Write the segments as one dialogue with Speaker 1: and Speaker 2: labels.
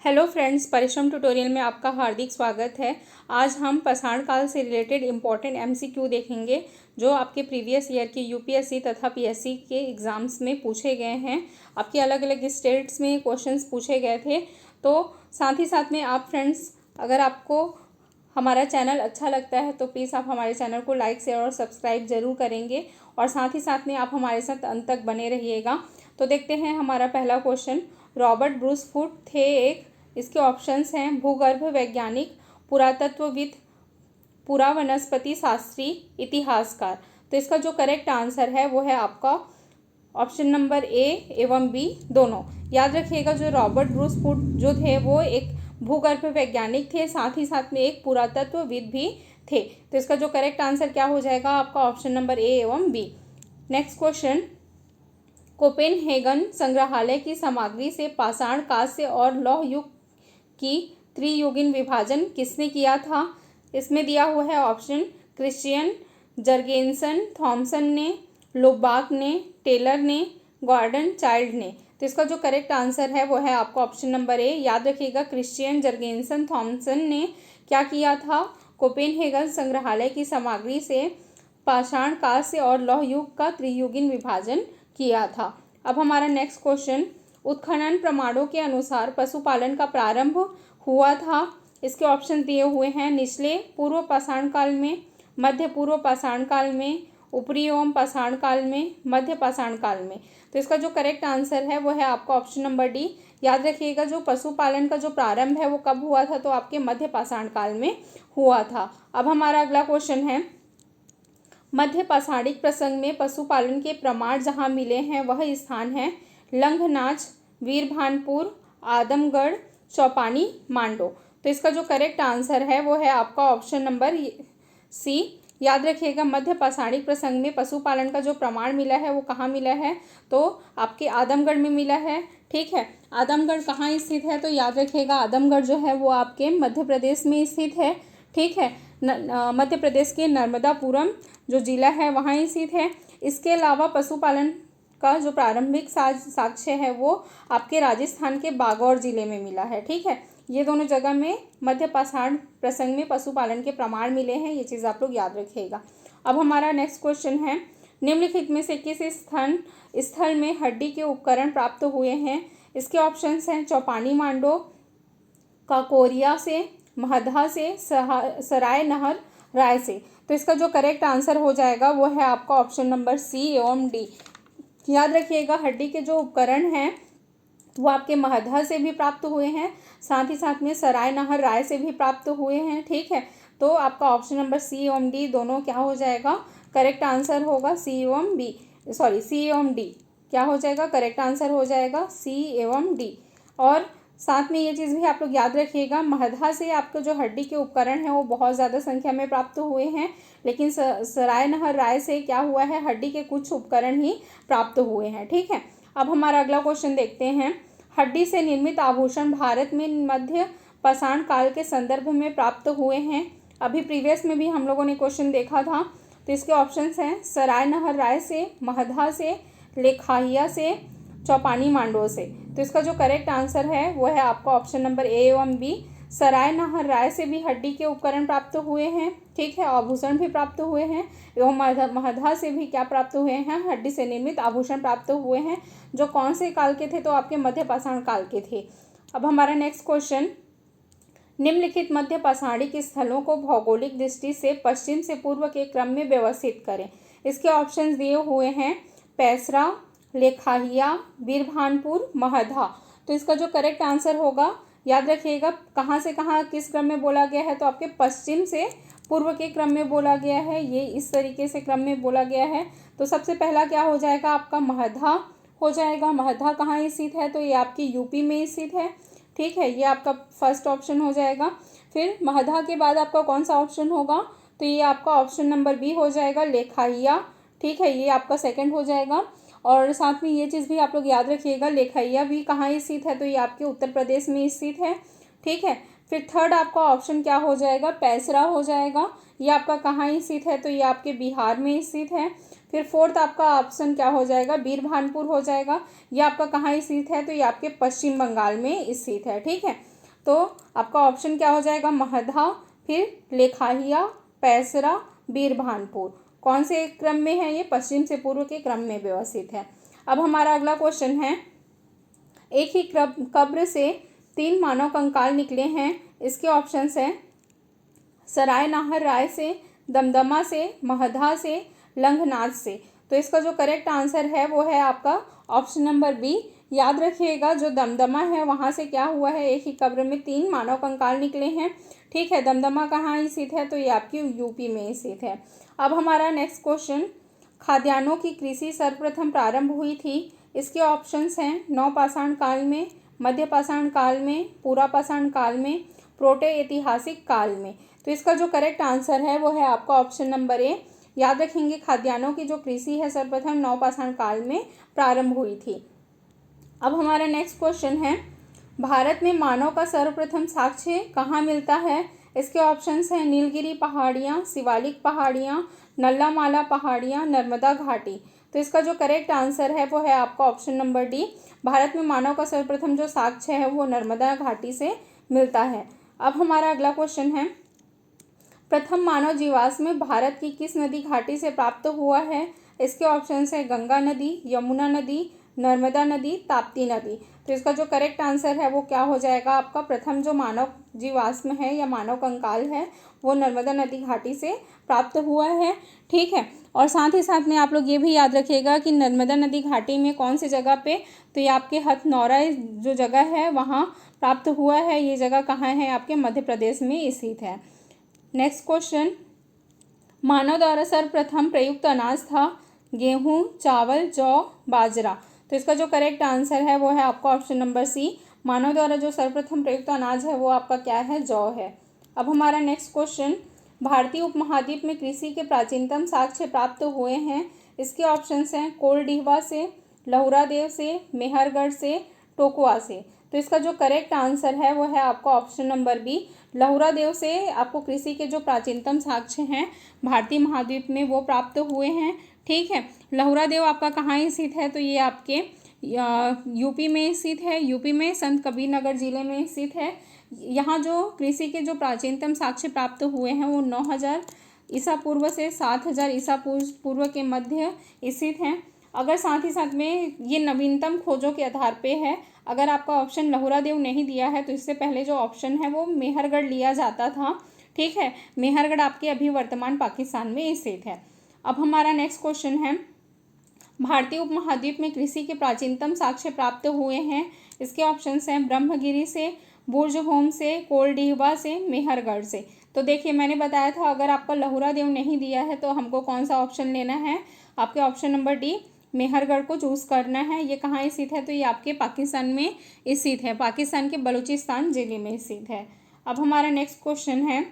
Speaker 1: Hello friends, परिश्रम tutorial में आपका हार्दिक स्वागत है। आज हम पाषाण काल से रिलेटेड इम्पॉर्टेंट एमसीक्यू देखेंगे जो आपके प्रीवियस ईयर के यूपीएससी तथा पीएससी के एग्ज़ाम्स में पूछे गए हैं। आपके अलग अलग स्टेट्स में क्वेश्चंस पूछे गए थे। तो साथ ही साथ में आप फ्रेंड्स, अगर आपको हमारा चैनल अच्छा लगता है तो प्लीज़ आप हमारे चैनल को लाइक शेयर और सब्सक्राइब ज़रूर करेंगे और साथ ही साथ में आप हमारे साथ अंत तक बने रहिएगा। तो देखते हैं हमारा पहला क्वेश्चन। रॉबर्ट ब्रूस फूट थे एक, इसके ऑप्शंस हैं भूगर्भ वैज्ञानिक, पुरातत्वविद, पुरावनस्पति शास्त्री, इतिहासकार। तो इसका जो करेक्ट आंसर है वो है आपका ऑप्शन नंबर ए एवं बी दोनों। याद रखिएगा, जो रॉबर्ट ब्रूस फूट जो थे वो एक भूगर्भ वैज्ञानिक थे, साथ ही साथ में एक पुरातत्वविद भी थे। तो इसका जो करेक्ट आंसर क्या हो जाएगा आपका ऑप्शन नंबर ए एवं बी। Next question. कोपेनहेगन संग्रहालय की सामग्री से पाषाण, कांस्य और लौह युग की त्रियुगीन विभाजन किसने किया था? इसमें दिया हुआ है ऑप्शन क्रिश्चियन, जर्गेनसन, थॉमसन ने, लोबाक ने, टेलर ने, गॉर्डन चाइल्ड ने। तो इसका जो करेक्ट आंसर है वो है आपका ऑप्शन नंबर ए। याद रखिएगा, क्रिश्चियन, जर्गेनसन, थॉमसन ने क्या किया था? कोपेनहेगन संग्रहालय की सामग्री से पाषाण, कांस्य और लौह युग का त्रियुगीन विभाजन किया था। अब हमारा नेक्स्ट क्वेश्चन। उत्खनन प्रमाणों के अनुसार पशुपालन का प्रारंभ हुआ था। इसके ऑप्शन दिए हुए हैं निचले पूर्व पाषाण काल में, मध्य पूर्व पाषाण काल में, ऊपरी एवं पाषाण काल में, मध्य पाषाण काल में। तो इसका जो करेक्ट आंसर है वो है आपका ऑप्शन नंबर डी। याद रखिएगा, जो पशुपालन का जो प्रारंभ है वो कब हुआ था? तो आपके मध्य पाषाण काल में हुआ था। अब हमारा अगला क्वेश्चन है। मध्य पाषाणिक प्रसंग में पशुपालन के प्रमाण जहाँ मिले हैं वह स्थान है लंघनाच, वीरभानपुर, आदमगढ़, चौपानी, मांडो। तो इसका जो करेक्ट आंसर है वो है आपका ऑप्शन नंबर सी। याद रखिएगा, मध्य पाषाणिक प्रसंग में पशुपालन का जो प्रमाण मिला है वो कहाँ मिला है? तो आपके आदमगढ़ में मिला है। ठीक है, आदमगढ़ कहाँ स्थित है? तो याद रखिएगा, आदमगढ़ जो है वो आपके मध्य प्रदेश में स्थित है। ठीक है, मध्य प्रदेश के नर्मदापुरम जो जिला है वहाँ स्थित है। इसके अलावा पशुपालन का जो प्रारंभिक साक्ष्य है वो आपके राजस्थान के बागौर जिले में मिला है। ठीक है, ये दोनों जगह में मध्य पाषाण प्रसंग में पशुपालन के प्रमाण मिले हैं। ये चीज़ आप लोग याद रखिएगा। अब हमारा नेक्स्ट क्वेश्चन है। निम्नलिखित में से किस स्थल में हड्डी के उपकरण प्राप्त हुए हैं? इसके ऑप्शंस हैं चौपानी मांडो, काकोरिया से, महधा से, सराय नहर राय से। तो इसका जो करेक्ट आंसर हो जाएगा वो है आपका ऑप्शन नंबर सी एवं डी। याद रखिएगा, हड्डी के जो उपकरण हैं वो आपके महधा से भी प्राप्त हुए हैं, साथ ही साथ में सराय नहर राय से भी प्राप्त हुए हैं। ठीक है, तो आपका ऑप्शन नंबर सी एवं डी दोनों क्या हो जाएगा? करेक्ट आंसर होगा सी एवं बी, सॉरी सी एवं डी। क्या हो जाएगा? करेक्ट आंसर हो जाएगा सी एवं डी। और साथ में ये चीज़ भी आप लोग याद रखिएगा, महधा से आपके जो हड्डी के उपकरण हैं वो बहुत ज़्यादा संख्या में प्राप्त हुए हैं, लेकिन सराय नहर राय से क्या हुआ है? हड्डी के कुछ उपकरण ही प्राप्त हुए हैं। ठीक है, अब हमारा अगला क्वेश्चन देखते हैं। हड्डी से निर्मित आभूषण भारत में मध्य पाषाण काल के संदर्भ में प्राप्त हुए हैं। अभी प्रीवियस में भी हम लोगों ने क्वेश्चन देखा था। तो इसके ऑप्शंस हैं सराय नहर राय से, महधा से, लेखाहिया से, चौपानी मांडो से। तो इसका जो करेक्ट आंसर है वो है आपका ऑप्शन नंबर ए एवं बी। सराय नहर राय से भी हड्डी के उपकरण प्राप्त हुए हैं। ठीक है, आभूषण भी प्राप्त हुए हैं, एवं महधा से भी क्या प्राप्त हुए हैं? हड्डी से निर्मित आभूषण प्राप्त हुए हैं, जो कौन से काल के थे? तो आपके मध्य पाषाण काल के थे। अब हमारा नेक्स्ट क्वेश्चन। निम्नलिखित मध्य पाषाणिक स्थलों को भौगोलिक दृष्टि से पश्चिम से पूर्व के क्रम में व्यवस्थित करें। इसके ऑप्शंस दिए हुए हैं पैसरा, लेखाहिया, वीरभानपुर, महधा। तो इसका जो करेक्ट आंसर होगा, याद रखिएगा, कहाँ से कहाँ किस क्रम में बोला गया है? तो आपके पश्चिम से पूर्व के क्रम में बोला गया है। ये इस तरीके से क्रम में बोला गया है। तो सबसे पहला क्या हो जाएगा? आपका महधा हो जाएगा। महधा कहाँ स्थित है? तो ये आपकी यूपी में स्थित है। ठीक है, ये आपका फर्स्ट ऑप्शन हो जाएगा। फिर महधा के बाद आपका कौन सा ऑप्शन होगा? तो ये आपका ऑप्शन नंबर बी हो जाएगा, लेखाहिया। ठीक है, ये आपका सेकंड हो जाएगा। और साथ में ये चीज़ भी आप लोग याद रखिएगा, लेखाहिया भी कहाँ स्थित है? तो ये आपके उत्तर प्रदेश में स्थित है। ठीक है, फिर थर्ड आपका ऑप्शन क्या हो जाएगा, पैसरा हो जाएगा। ये आपका कहाँ स्थित है, तो ये आपके बिहार में स्थित है। फिर फोर्थ आपका ऑप्शन क्या हो जाएगा, बीरभानपुर हो जाएगा। ये आपका कहाँ स्थित है, तो ये आपके पश्चिम बंगाल में स्थित है। ठीक है, तो आपका ऑप्शन क्या हो जाएगा, महदा, फिर लेखाहिया, पैसरा, बीरभानपुर। कौन से क्रम में है ये, पश्चिम से पूर्व के क्रम में व्यवस्थित है। अब हमारा अगला क्वेश्चन है, एक ही कब्र से 3 मानव कंकाल निकले हैं। इसके ऑप्शंस हैं सराय नाहर राय से, दमदमा से, महदा से, लंघनाथ से। तो इसका जो करेक्ट आंसर है वो है आपका ऑप्शन नंबर बी। याद रखिएगा, जो दमदमा है वहाँ से क्या हुआ है, एक ही कब्र में 3 मानव कंकाल निकले हैं। ठीक है, दमदमा कहाँ स्थित है, तो ये आपकी यूपी में स्थित है। अब हमारा नेक्स्ट क्वेश्चन, खाद्यान्नों की कृषि सर्वप्रथम प्रारंभ हुई थी। इसके ऑप्शंस हैं नवपाषाण काल में, मध्य पाषाण काल में, पूरा पाषाण काल में, प्रोटे ऐतिहासिक काल में। तो इसका जो करेक्ट आंसर है वो है आपका ऑप्शन नंबर ए। याद रखेंगे, खाद्यान्नों की जो कृषि है सर्वप्रथम नवपाषाण काल में प्रारंभ हुई थी। अब हमारा नेक्स्ट क्वेश्चन है, भारत में मानव का सर्वप्रथम साक्ष्य कहाँ मिलता है। इसके ऑप्शंस हैं नीलगिरी पहाड़ियाँ, शिवालिक पहाड़ियाँ, नल्लामाला पहाड़ियाँ, नर्मदा घाटी। तो इसका जो करेक्ट आंसर है वो है आपका ऑप्शन नंबर डी। भारत में मानव का सर्वप्रथम जो साक्ष्य है वो नर्मदा घाटी से मिलता है। अब हमारा अगला क्वेश्चन है, प्रथम मानव जीवाश्म भारत की किस नदी घाटी से प्राप्त हुआ है। इसके ऑप्शंस है गंगा नदी, यमुना नदी, नर्मदा नदी, ताप्ती नदी। तो इसका जो करेक्ट आंसर है वो क्या हो जाएगा आपका, प्रथम जो मानव जीवाश्म है या मानव कंकाल है वो नर्मदा नदी घाटी से प्राप्त हुआ है। ठीक है, और साथ ही साथ में आप लोग ये भी याद रखिएगा कि नर्मदा नदी घाटी में कौन सी जगह पे, तो ये आपके हथनौरा जो जगह है वहाँ प्राप्त हुआ है। ये जगह कहाँ है, आपके मध्य प्रदेश में स्थित है। नेक्स्ट क्वेश्चन, मानव द्वारा सर्वप्रथम प्रयुक्त अनाज था गेहूं, चावल, जौ, बाजरा। तो इसका जो करेक्ट आंसर है वो है आपका ऑप्शन नंबर सी। मानव द्वारा जो सर्वप्रथम प्रयुक्त अनाज है वो आपका क्या है, जौ है। अब हमारा नेक्स्ट क्वेश्चन, भारतीय उपमहाद्वीप में कृषि के प्राचीनतम साक्ष्य प्राप्त हुए हैं। इसके ऑप्शंस हैं कोलडीहवा से, लहुरादेव से, मेहरगढ़ से, टोकुआ से। तो इसका जो करेक्ट आंसर है वो है आपका ऑप्शन नंबर बी। लहुरादेव से आपको कृषि के जो प्राचीनतम साक्ष्य हैं भारतीय महाद्वीप में वो प्राप्त हुए हैं। ठीक है, लहुरादेव आपका कहाँ स्थित है, तो ये आपके यूपी में स्थित है। यूपी में संत कबीरनगर जिले में स्थित है। यहाँ जो कृषि के जो प्राचीनतम साक्ष्य प्राप्त हुए हैं वो 9000 ईसा पूर्व से 7000 ईसा पूर्व के मध्य स्थित हैं। अगर साथ ही साथ में ये नवीनतम खोजों के आधार पे है। अगर आपका ऑप्शन लहुरादेव नहीं दिया है तो इससे पहले जो ऑप्शन है वो मेहरगढ़ लिया जाता था। ठीक है, मेहरगढ़ आपके अभी वर्तमान पाकिस्तान में स्थित है। अब हमारा नेक्स्ट क्वेश्चन है, भारतीय उपमहाद्वीप में कृषि के प्राचीनतम साक्ष्य प्राप्त हुए हैं। इसके ऑप्शंस हैं ब्रह्मगिरी से, बुर्जहोम से, कोलडीहवा से, मेहरगढ़ से। तो देखिए, मैंने बताया था अगर आपका लहुरादेव नहीं दिया है तो हमको कौन सा ऑप्शन लेना है, आपके ऑप्शन नंबर डी मेहरगढ़ को चूज़ करना है। ये कहाँ स्थित है, तो ये आपके पाकिस्तान में स्थित है, पाकिस्तान के बलूचिस्तान जिले में स्थित है। अब हमारा नेक्स्ट क्वेश्चन है,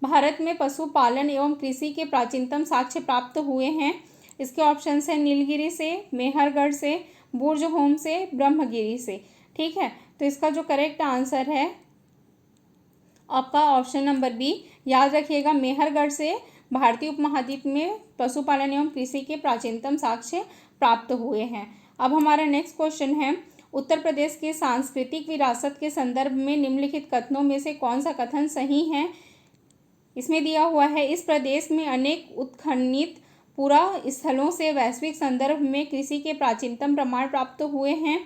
Speaker 1: भारत में पशुपालन एवं कृषि के प्राचीनतम साक्ष्य प्राप्त हुए हैं। इसके ऑप्शंस हैं नीलगिरी से, मेहरगढ़ से, बुर्जहोम से, ब्रह्मगिरी से। ठीक है, तो इसका जो करेक्ट आंसर है आपका ऑप्शन नंबर बी। याद रखिएगा, मेहरगढ़ से भारतीय उपमहाद्वीप में पशुपालन एवं कृषि के प्राचीनतम साक्ष्य प्राप्त हुए हैं। अब हमारा नेक्स्ट क्वेश्चन है, उत्तर प्रदेश के सांस्कृतिक विरासत के संदर्भ में निम्नलिखित कथनों में से कौन सा कथन सही है। इसमें दिया हुआ है, इस प्रदेश में अनेक उत्खननित पुरा स्थलों से वैश्विक संदर्भ में कृषि के प्राचीनतम प्रमाण प्राप्त हुए हैं।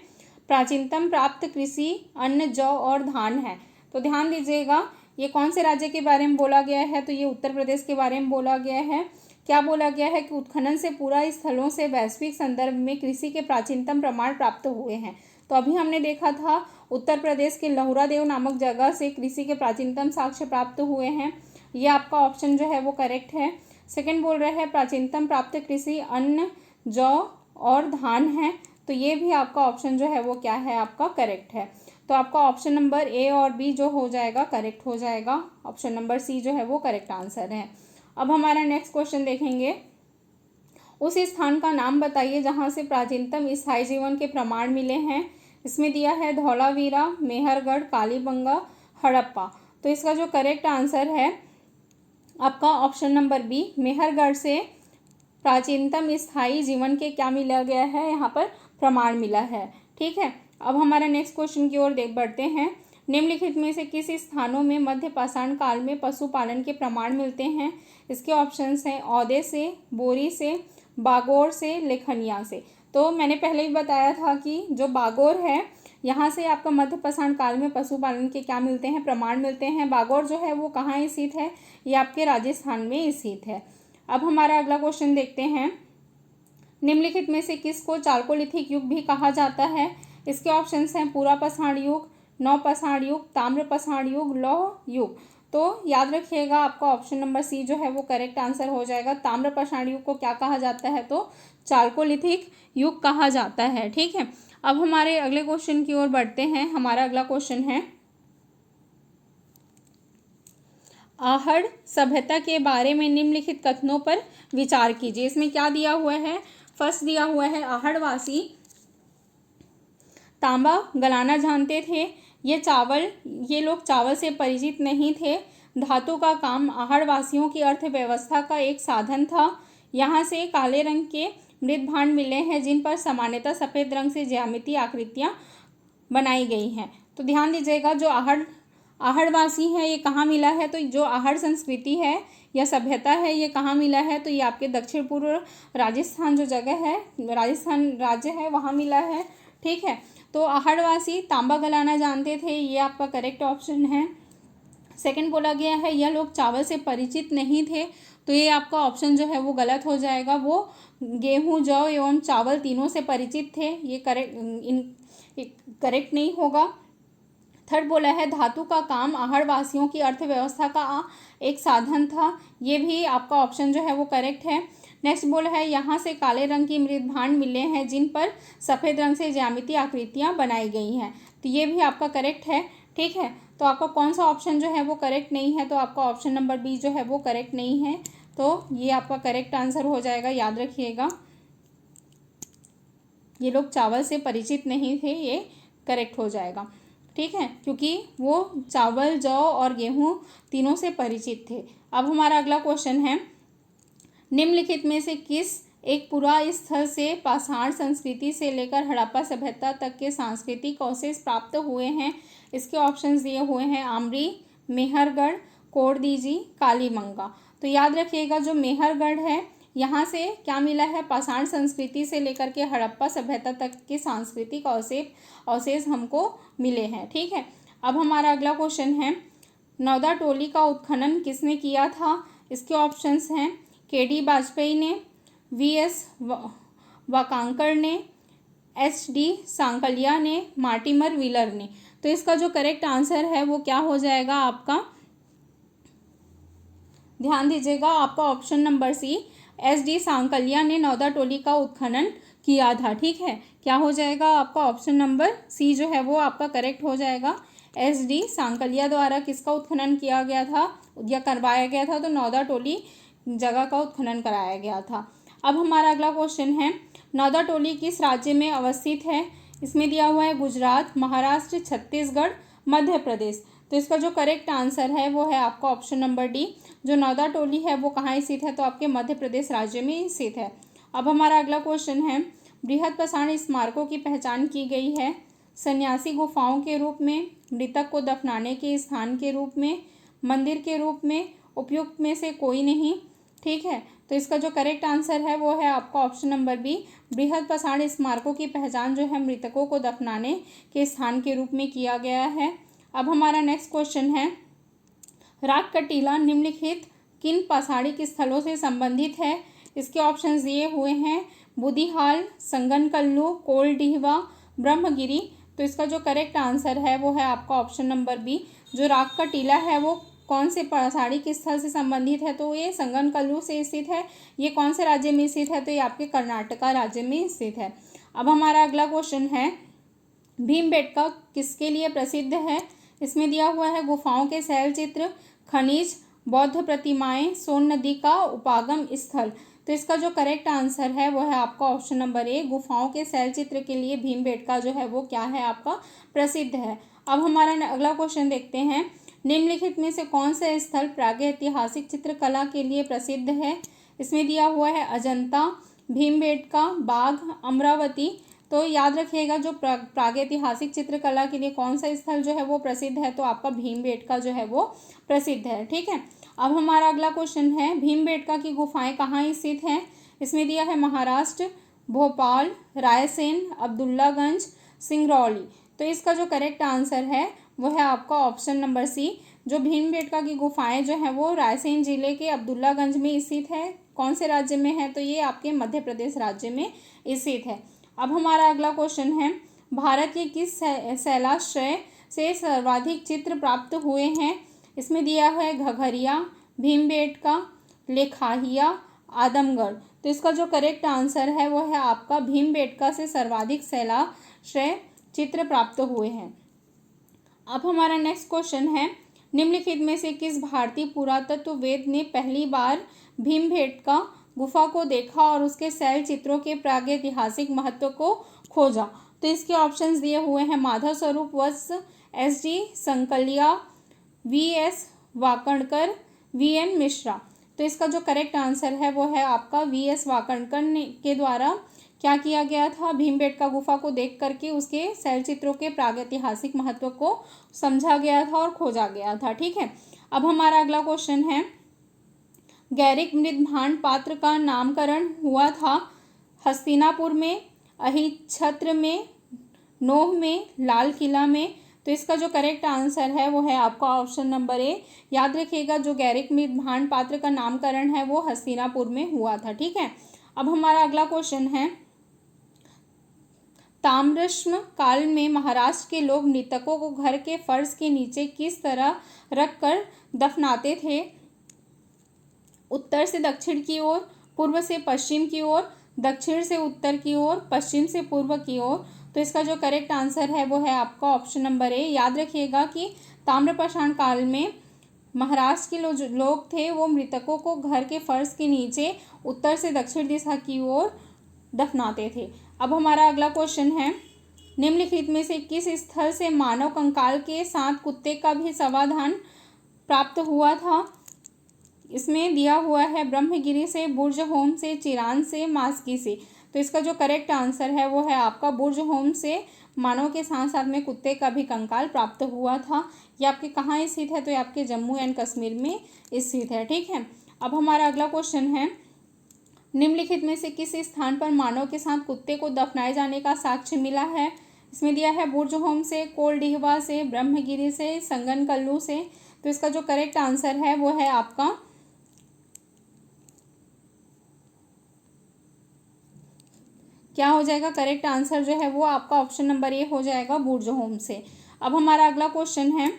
Speaker 1: प्राचीनतम प्राप्त कृषि अन्न, जौ और धान है। तो ध्यान दीजिएगा, ये कौन से राज्य के बारे में बोला गया है, तो ये उत्तर प्रदेश के बारे में बोला गया है। क्या बोला गया है कि उत्खनन से पूरा स्थलों से वैश्विक संदर्भ में कृषि के प्राचीनतम प्रमाण प्राप्त हुए हैं। तो अभी हमने देखा था उत्तर प्रदेश के लहुरादेव नामक जगह से कृषि के प्राचीनतम साक्ष्य प्राप्त हुए हैं। ये आपका ऑप्शन जो है वो करेक्ट है। सेकंड बोल रहे हैं प्राचीनतम प्राप्त कृषि अन्न, जौ और धान है। तो ये भी आपका ऑप्शन जो है वो क्या है, आपका करेक्ट है। तो आपका ऑप्शन नंबर ए और बी जो हो जाएगा करेक्ट हो जाएगा। ऑप्शन नंबर सी जो है वो करेक्ट आंसर है। अब हमारा नेक्स्ट क्वेश्चन देखेंगे, उस स्थान का नाम बताइए जहाँ से प्राचीनतम स्थायी जीवन के प्रमाण मिले हैं। इसमें दिया है धौलावीरा, मेहरगढ़, कालीबंगा, हड़प्पा। तो इसका जो करेक्ट आंसर है आपका ऑप्शन नंबर बी, मेहरगढ़ से प्राचीनतम स्थायी जीवन के क्या मिला गया है, यहाँ पर प्रमाण मिला है। ठीक है, अब हमारा नेक्स्ट क्वेश्चन की ओर बढ़ते हैं। निम्नलिखित में से किस स्थानों में मध्य पाषाण काल में पशुपालन के प्रमाण मिलते हैं? इसके ऑप्शंस हैं औदे से, बोरी से, बागोर से, लेखनिया से। तो मैंने पहले ही बताया था कि जो बागोर है यहाँ से आपका मध्य पाषाण काल में पशुपालन के क्या मिलते हैं, प्रमाण मिलते हैं। बागोर जो है वो कहाँ स्थित है, ये आपके राजस्थान में स्थित है। अब हमारा अगला क्वेश्चन देखते हैं। निम्नलिखित में से किसको चालकोलिथिक युग भी कहा जाता है? इसके ऑप्शंस हैं पूरा पाषाण युग, नव पाषाण युग, ताम्र पाषाण युग, लौह युग। तो याद रखिएगा आपका ऑप्शन नंबर सी जो है वो करेक्ट आंसर हो जाएगा। ताम्र पाषाण युग को क्या कहा जाता है, तो चालकोलिथिक युग कहा जाता है। ठीक है, अब हमारे अगले क्वेश्चन की ओर बढ़ते हैं। हमारा अगला क्वेश्चन है आहड़ सभ्यता के बारे में निम्नलिखित कथनों पर विचार कीजिए। इसमें क्या दिया हुआ है, फर्स्ट दिया हुआ है आहड़वासी तांबा गलाना जानते थे। ये लोग चावल से परिचित नहीं थे। धातु का काम आहड़वासियों की अर्थव्यवस्था का एक साधन था। यहाँ से काले रंग के मृत भांड मिले हैं जिन पर सामान्यतः सफ़ेद रंग से ज्यामितीय आकृतियाँ बनाई गई हैं। तो ध्यान दीजिएगा, जो आहड़वासी है ये कहाँ मिला है, तो जो आहड़ संस्कृति है या सभ्यता है ये कहाँ मिला है, तो ये आपके दक्षिण पूर्व राजस्थान जो जगह है, राजस्थान राज्य है, वहाँ मिला है। ठीक है, तो आहड़वासी तांबा गलाना जानते थे, ये आपका करेक्ट ऑप्शन है। सेकंड बोला गया है यह लोग चावल से परिचित नहीं थे, तो ये आपका ऑप्शन जो है वो गलत हो जाएगा। वो गेहूं, जौ एवं चावल तीनों से परिचित थे, ये करेक्ट नहीं होगा। थर्ड बोला है धातु का काम आहड़वासियों की अर्थव्यवस्था का एक साधन था, ये भी आपका ऑप्शन जो है वो करेक्ट है। नेक्स्ट बोला है यहाँ से काले रंग की मृत भांड मिले हैं जिन पर सफ़ेद रंग से ज्यामितीय आकृतियाँ बनाई गई हैं, तो ये भी आपका करेक्ट है। ठीक है, तो आपका कौन सा ऑप्शन जो है वो करेक्ट नहीं है, तो आपका ऑप्शन नंबर बी जो है वो करेक्ट नहीं है, तो ये आपका करेक्ट आंसर हो जाएगा। याद रखिएगा, ये लोग चावल से परिचित नहीं थे, ये करेक्ट हो जाएगा। ठीक है, क्योंकि वो चावल, जौ और गेहूं तीनों से परिचित थे। अब हमारा अगला क्वेश्चन है निम्नलिखित में से किस एक पुरा स्थल से पाषाण संस्कृति से लेकर हड़प्पा सभ्यता तक के सांस्कृतिक अवशेष प्राप्त हुए हैं? इसके ऑप्शंस दिए हुए हैं आमरी, मेहरगढ़, कोरदीजी, कालीमंगा। तो याद रखिएगा, जो मेहरगढ़ है यहाँ से क्या मिला है, पाषाण संस्कृति से लेकर के हड़प्पा सभ्यता तक के सांस्कृतिक अवशेष हमको मिले हैं। ठीक है, अब हमारा अगला क्वेश्चन है नौदा टोली का उत्खनन किसने किया था? इसके ऑप्शंस हैं केडी वाजपेयी ने, वीएस वाकांकर ने, एचडी सांकलिया ने, मार्टिमर व्हीलर ने। तो इसका जो करेक्ट आंसर है वो क्या हो जाएगा आपका, ध्यान दीजिएगा, आपका option number C HD Sankalia ने नौदा टोली का उत्खनन किया था। ठीक है, क्या हो जाएगा आपका ऑप्शन नंबर सी जो है वो आपका करेक्ट हो जाएगा। एचडी सांकलिया द्वारा किसका उत्खनन किया गया था या करवाया गया था, तो नौदा टोली जगह का उत्खनन कराया गया था। अब हमारा अगला क्वेश्चन है नौदा टोली किस राज्य में अवस्थित है? इसमें दिया हुआ है गुजरात, महाराष्ट्र, छत्तीसगढ़, मध्य प्रदेश। तो इसका जो करेक्ट आंसर है वो है आपका ऑप्शन नंबर डी। जो नौदा टोली है वो कहाँ स्थित है, तो आपके मध्य प्रदेश राज्य में स्थित है। अब हमारा अगला क्वेश्चन है बृहद पाषाण स्मारकों की पहचान की गई है सन्यासी गुफाओं के रूप में, मृतक को दफनाने के स्थान के रूप में, मंदिर के रूप में, उपयुक्त में से कोई नहीं। ठीक है, तो इसका जो करेक्ट आंसर है वो है आपका ऑप्शन नंबर बी। बृहद पाषाण स्मारकों की पहचान जो है मृतकों को दफनाने के स्थान के रूप में किया गया है। अब हमारा नेक्स्ट क्वेश्चन है राग का टीला निम्नलिखित किन पाषाणिक स्थलों से संबंधित है? इसके ऑप्शंस दिए हुए हैं बुदिहाल, संगनकल्लू, कोलडीहवा, ब्रह्मगिरी। तो इसका जो करेक्ट आंसर है वो है आपका ऑप्शन नंबर बी। जो राग का टीला है वो कौन से पाषाणिक स्थल से संबंधित है, तो ये संगनकल्लू से स्थित है। ये कौन से राज्य में स्थित है, तो ये आपके कर्नाटका राज्य में स्थित है। अब हमारा अगला क्वेश्चन है भीमबेटका किसके लिए प्रसिद्ध है? इसमें दिया हुआ है गुफाओं के शैल चित्र, खनिज, बौद्ध प्रतिमाएं, सोन नदी का उपागम स्थल। तो इसका जो करेक्ट आंसर है वो है आपका ऑप्शन नंबर ए। गुफाओं के शैल चित्र के लिए भीमबेटका जो है वो क्या है आपका प्रसिद्ध है। अब हमारा अगला क्वेश्चन देखते हैं। निम्नलिखित में से कौन सा स्थल प्रागैतिहासिक चित्रकला के लिए प्रसिद्ध है? इसमें दिया हुआ है अजंता, भीमबेटका, बाघ, अमरावती। तो याद रखिएगा जो प्रागैतिहासिक चित्रकला के लिए कौन सा स्थल जो है वो प्रसिद्ध है, तो आपका भीमबेटका जो है वो प्रसिद्ध है। ठीक है, अब हमारा अगला क्वेश्चन है, भीमबेटका की गुफाएं कहाँ स्थित हैं? इसमें दिया है महाराष्ट्र, भोपाल, रायसेन, अब्दुल्लागंज, सिंगरौली। तो इसका जो करेक्ट आंसर है वो है आपका ऑप्शन नंबर सी। जो भीमबेटका की गुफाएं जो है वो रायसेन जिले के अब्दुल्लागंज में स्थित है। कौन से राज्य में है? तो ये आपके मध्य प्रदेश राज्य में स्थित है। अब हमारा अगला क्वेश्चन है, भारत के किस शैलाश्रय से सर्वाधिक चित्र प्राप्त हुए हैं? इसमें दिया है घघरिया, भीमबेटका, लेखाहिया, आदमगढ़। तो इसका जो करेक्ट आंसर है वो है आपका भीमबेटका से सर्वाधिक शैलाश्रय चित्र प्राप्त हुए हैं। अब हमारा नेक्स्ट क्वेश्चन है, निम्नलिखित में से किस भारतीय पुरातत्ववेद ने पहली बार भीमबेटका गुफा को देखा और उसके शैल चित्रों के प्रागैतिहासिक महत्व को खोजा? तो इसके ऑप्शंस दिए हुए हैं माधव स्वरूप वत्स, SD. Sankalia, VS. Wakankar, VN. Mishra. तो इसका जो करेक्ट आंसर है वो है आपका वी.एस. वाकणकर के द्वारा क्या किया गया था? भीमबेटका गुफा को देख करके उसके शैल चित्रों के प्रागैतिहासिक महत्व को समझा गया था और खोजा गया था। ठीक है, अब हमारा अगला क्वेश्चन है, गैरिक मृदभांड पात्र का नामकरण हुआ था हस्तिनापुर में, अहिच्छत्र में, नोह में, लाल किला में। तो इसका जो करेक्ट आंसर है वो है आपका ऑप्शन नंबर ए। याद रखिएगा जो गैरिक मृदभांड पात्र का नामकरण है वो हस्तिनापुर में हुआ था। ठीक है, अब हमारा अगला क्वेश्चन है, ताम्रश्म काल में महाराष्ट्र के लोग मृतकों को घर के फर्श के नीचे किस तरह रखकर दफनाते थे? उत्तर से दक्षिण की ओर, पूर्व से पश्चिम की ओर, दक्षिण से उत्तर की ओर, पश्चिम से पूर्व की ओर। तो इसका जो करेक्ट आंसर है वो है आपका ऑप्शन नंबर ए। याद रखिएगा कि ताम्रपाषाण काल में महाराष्ट्र के जो लोग थे वो मृतकों को घर के फर्श के नीचे उत्तर से दक्षिण दिशा की ओर दफनाते थे। अब हमारा अगला क्वेश्चन है, निम्नलिखित में से किस स्थल से मानव कंकाल के साथ कुत्ते का भी समाधान प्राप्त हुआ था? इसमें दिया हुआ है ब्रह्मगिरी से, बुर्जहोम से, चिरान से, मास्की से। तो इसका जो करेक्ट आंसर है वो है आपका बुर्जहोम से मानव के साथ साथ में कुत्ते का भी कंकाल प्राप्त हुआ था। ये आपके कहाँ स्थित है? तो ये आपके जम्मू एंड कश्मीर में स्थित है। ठीक है, अब हमारा अगला क्वेश्चन है, निम्नलिखित में से किस स्थान पर मानव के साथ कुत्ते को दफनाए जाने का साक्ष्य मिला है? इसमें दिया है बुर्जहोम से, कोलडिहवा से, ब्रह्मगिरी से, संगनकल्लू से। तो इसका जो करेक्ट आंसर है वो है आपका क्या हो जाएगा? करेक्ट आंसर जो है वो आपका ऑप्शन नंबर ए हो जाएगा, बुर्जहोम से। अब हमारा अगला क्वेश्चन है,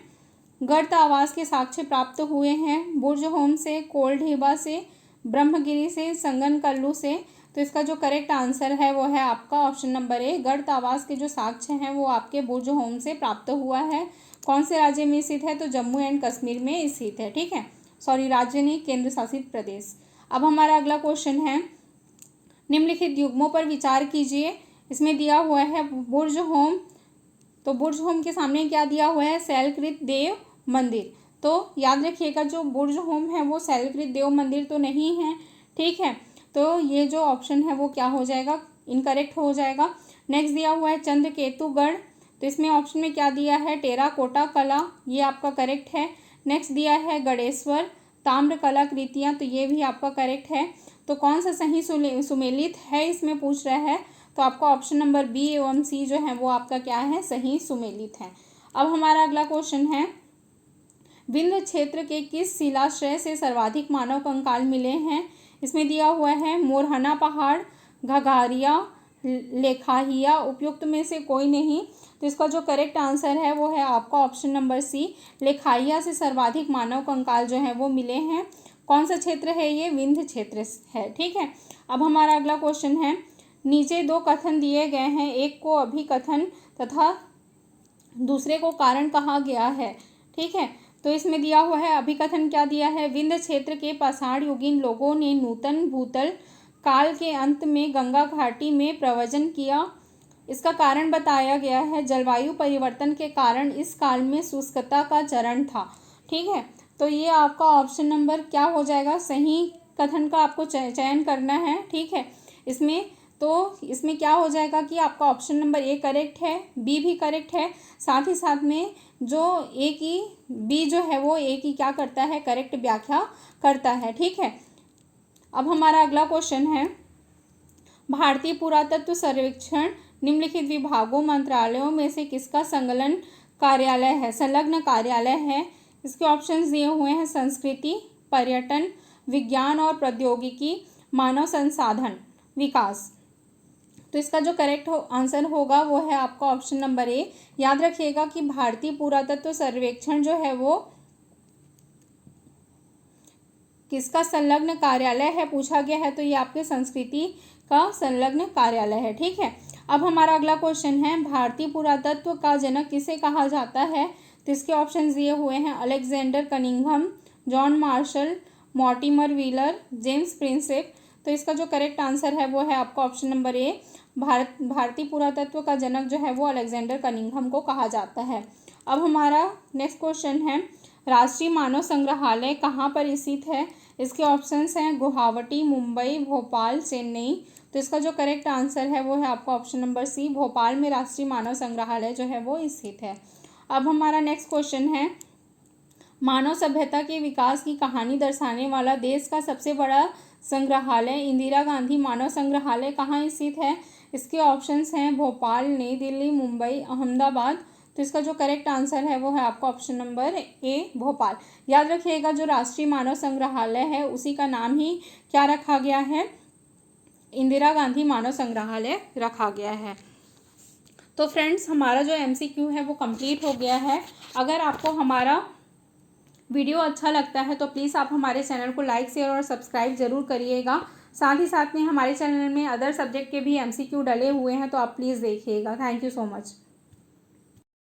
Speaker 1: गर्त आवास के साक्ष्य प्राप्त हुए हैं बुर्जहोम से, कोलडिहवा से, ब्रह्मगिरी से, संगनकल्लू से। तो इसका जो करेक्ट आंसर है वो है आपका ऑप्शन नंबर ए। गर्त आवास के जो साक्ष्य हैं वो आपके बुर्जहोम से प्राप्त हुआ है। कौन से राज्य में स्थित है? तो जम्मू एंड कश्मीर में स्थित है। ठीक है, सॉरी राज्य नहीं, केंद्र शासित प्रदेश। अब हमारा अगला क्वेश्चन है, निम्नलिखित युग्मों पर विचार कीजिए। इसमें दिया हुआ है बुर्जहोम, तो बुर्जहोम के सामने क्या दिया हुआ है? शैलकृत देव मंदिर। तो याद रखिएगा जो बुर्जहोम है वो शैलकृत देव मंदिर तो नहीं है। ठीक है, तो ये जो ऑप्शन है वो क्या हो जाएगा? इनकरेक्ट हो जाएगा। नेक्स्ट दिया हुआ है चंद्रकेतुगढ़, तो इसमें ऑप्शन में क्या दिया है? टेराकोटा कला, ये आपका करेक्ट है। नेक्स्ट दिया है गणेश्वर ताम्र कलाकृतियाँ, तो ये भी आपका करेक्ट है। तो कौन सा सही सुमेलित है इसमें पूछ रहा है, तो आपका ऑप्शन नंबर बी एवं सी जो है वो आपका क्या है? सही सुमेलित है। अब हमारा अगला क्वेश्चन है, विंध्य क्षेत्र के किस शिलाश्रय से सर्वाधिक मानव कंकाल मिले हैं? इसमें दिया हुआ है मोरहना पहाड़, घघारिया, लेखाहिया, उपयुक्त में से कोई नहीं। तो इसका जो करेक्ट आंसर है वो है आपका ऑप्शन नंबर सी, लेखाहिया से सर्वाधिक मानव कंकाल जो है वो मिले हैं। कौन सा क्षेत्र है ये? विंध्य क्षेत्र है। ठीक है, अब हमारा अगला क्वेश्चन है, नीचे दो कथन दिए गए हैं, एक को अभिकथन तथा दूसरे को कारण कहा गया है। ठीक है, तो इसमें दिया हुआ है अभिकथन क्या दिया है? विंध्य क्षेत्र के पाषाण युगीन लोगों ने नूतन भूतल काल के अंत में गंगा घाटी में प्रव्रजन किया। इसका कारण बताया गया है जलवायु परिवर्तन के कारण इस काल में शुष्कता का चरण था। ठीक है, तो ये आपका ऑप्शन नंबर क्या हो जाएगा, सही कथन का आपको चयन करना है। ठीक है, इसमें क्या हो जाएगा कि आपका ऑप्शन नंबर ए करेक्ट है, बी भी करेक्ट है, साथ ही साथ में जो ए की बी जो है वो ए की क्या करता है, करेक्ट व्याख्या करता है। ठीक है, अब हमारा अगला क्वेश्चन है, भारतीय पुरातत्व सर्वेक्षण निम्नलिखित विभागों मंत्रालयों में से किसका संलग्न कार्यालय है। इसके ऑप्शंस दिए हुए हैं संस्कृति, पर्यटन, विज्ञान और प्रौद्योगिकी, मानव संसाधन विकास। तो इसका जो करेक्ट आंसर होगा वो है आपका ऑप्शन नंबर ए। याद रखिएगा कि भारतीय पुरातत्व सर्वेक्षण जो है वो किसका संलग्न कार्यालय है पूछा गया है, तो ये आपके संस्कृति का संलग्न कार्यालय है। ठीक है, अब हमारा अगला क्वेश्चन है, भारतीय पुरातत्व का जनक किसे कहा जाता है। तो इसके ऑप्शन दिए हुए हैं Alexander Cunningham, John Marshall, Mortimer wheeler, James Prinsep. तो इसका जो करेक्ट आंसर है वो है आपका ऑप्शन नंबर ए। भारतीय पुरातत्व का जनक जो है वो अलेक्जेंडर कनिंघम को कहा जाता है। अब हमारा नेक्स्ट क्वेश्चन है, राष्ट्रीय मानव संग्रहालय कहाँ पर स्थित है। इसके ऑप्शंस हैं गुवाहाटी, मुंबई, भोपाल, चेन्नई। तो इसका जो करेक्ट आंसर है वो है आपका ऑप्शन नंबर सी, भोपाल में राष्ट्रीय मानव संग्रहालय जो है वो स्थित है। अब हमारा नेक्स्ट क्वेश्चन है, मानव सभ्यता के विकास की कहानी दर्शाने वाला देश का सबसे बड़ा संग्रहालय इंदिरा गांधी मानव संग्रहालय कहाँ स्थित है। इसके ऑप्शंस हैं भोपाल, नई दिल्ली, मुंबई, अहमदाबाद। तो इसका जो करेक्ट आंसर है वो है आपका ऑप्शन नंबर ए, भोपाल। याद रखिएगा जो राष्ट्रीय मानव संग्रहालय है उसी का नाम ही क्या रखा गया है, इंदिरा गांधी मानव संग्रहालय रखा गया है। तो फ्रेंड्स हमारा जो MCQ है वो कंप्लीट हो गया है। अगर आपको हमारा वीडियो अच्छा लगता है तो प्लीज़ आप हमारे चैनल को लाइक, शेयर और सब्सक्राइब ज़रूर करिएगा। साथ ही साथ में हमारे चैनल में अदर सब्जेक्ट के भी MCQ डले हुए हैं, तो आप प्लीज़ देखिएगा। Thank you so much.